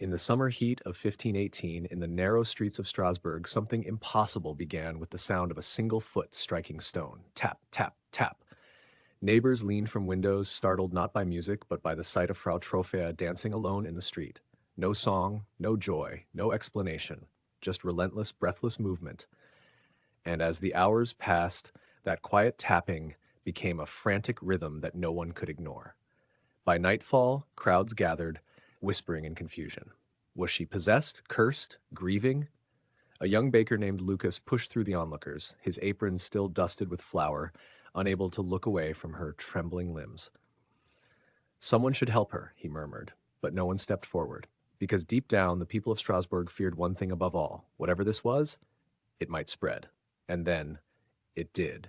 In the summer heat of 1518, in the narrow streets of Strasbourg, something impossible began with the sound of a single foot striking stone. Tap, tap, tap. Neighbors leaned from windows, startled not by music, but by the sight of Frau Trophäa dancing alone in the street. No song, no joy, no explanation, just relentless, breathless movement. And as the hours passed, that quiet tapping became a frantic rhythm that no one could ignore. By nightfall, crowds gathered, whispering in confusion. Was she possessed, cursed, grieving? A young baker named Lucas pushed through the onlookers, his apron still dusted with flour, unable to look away from her trembling limbs. Someone should help her, he murmured, but no one stepped forward, because deep down the people of Strasbourg feared one thing above all. Whatever this was, it might spread. And then, it did.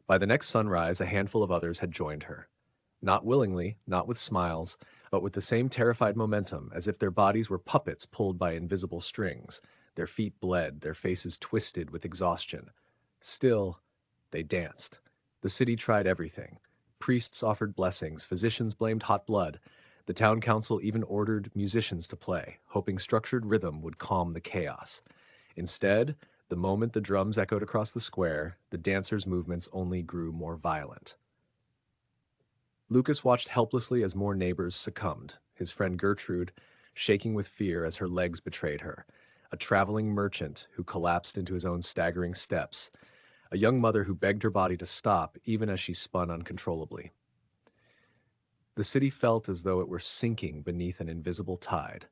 By the next sunrise, a handful of others had joined her. Not willingly, not with smiles, but with the same terrified momentum, as if their bodies were puppets pulled by invisible strings. Their feet bled, their faces twisted with exhaustion. Still, they danced. The city tried everything. Priests offered blessings, physicians blamed hot blood. The town council even ordered musicians to play, hoping structured rhythm would calm the chaos. Instead, the moment the drums echoed across the square, the dancers' movements only grew more violent. Lucas watched helplessly as more neighbors succumbed, his friend Gertrude shaking with fear as her legs betrayed her, a traveling merchant who collapsed into his own staggering steps, a young mother who begged her body to stop even as she spun uncontrollably. The city felt as though it were sinking beneath an invisible tide.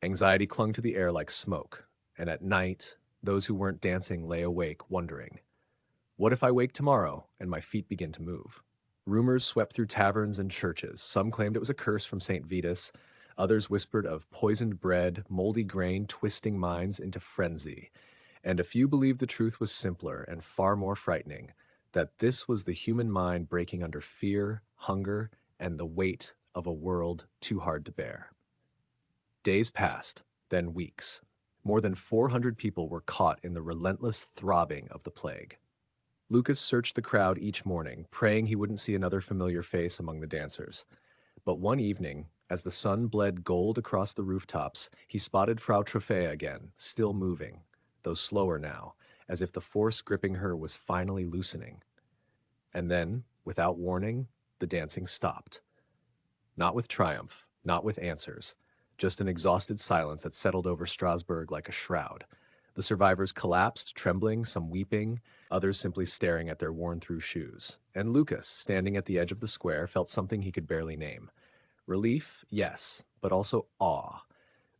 Anxiety clung to the air like smoke, and at night, those who weren't dancing lay awake, wondering, what if I wake tomorrow and my feet begin to move? Rumors swept through taverns and churches. Some claimed it was a curse from St. Vitus. Others whispered of poisoned bread, moldy grain twisting minds into frenzy. And a few believed the truth was simpler and far more frightening, that this was the human mind breaking under fear, hunger, and the weight of a world too hard to bear. Days passed, then weeks. More than 400 people were caught in the relentless throbbing of the plague. Lucas searched the crowd each morning, praying he wouldn't see another familiar face among the dancers. But one evening, as the sun bled gold across the rooftops, he spotted Frau Trophäa again, still moving, though slower now, as if the force gripping her was finally loosening. And then, without warning, the dancing stopped. Not with triumph, not with answers, just an exhausted silence that settled over Strasbourg like a shroud. The survivors collapsed, trembling, some weeping, others simply staring at their worn-through shoes. And Lucas, standing at the edge of the square, felt something he could barely name. Relief, yes, but also awe,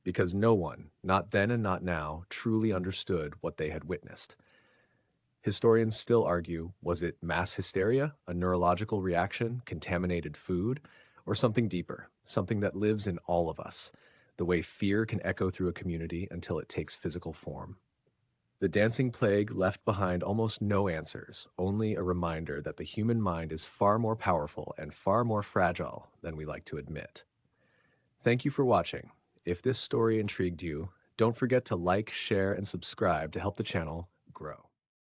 because no one, not then and not now, truly understood what they had witnessed. Historians still argue, was it mass hysteria, a neurological reaction, contaminated food, or something deeper, something that lives in all of us, the way fear can echo through a community until it takes physical form. The dancing plague left behind almost no answers, only a reminder that the human mind is far more powerful and far more fragile than we like to admit. Thank you for watching. If this story intrigued you, don't forget to like, share, and subscribe to help the channel grow.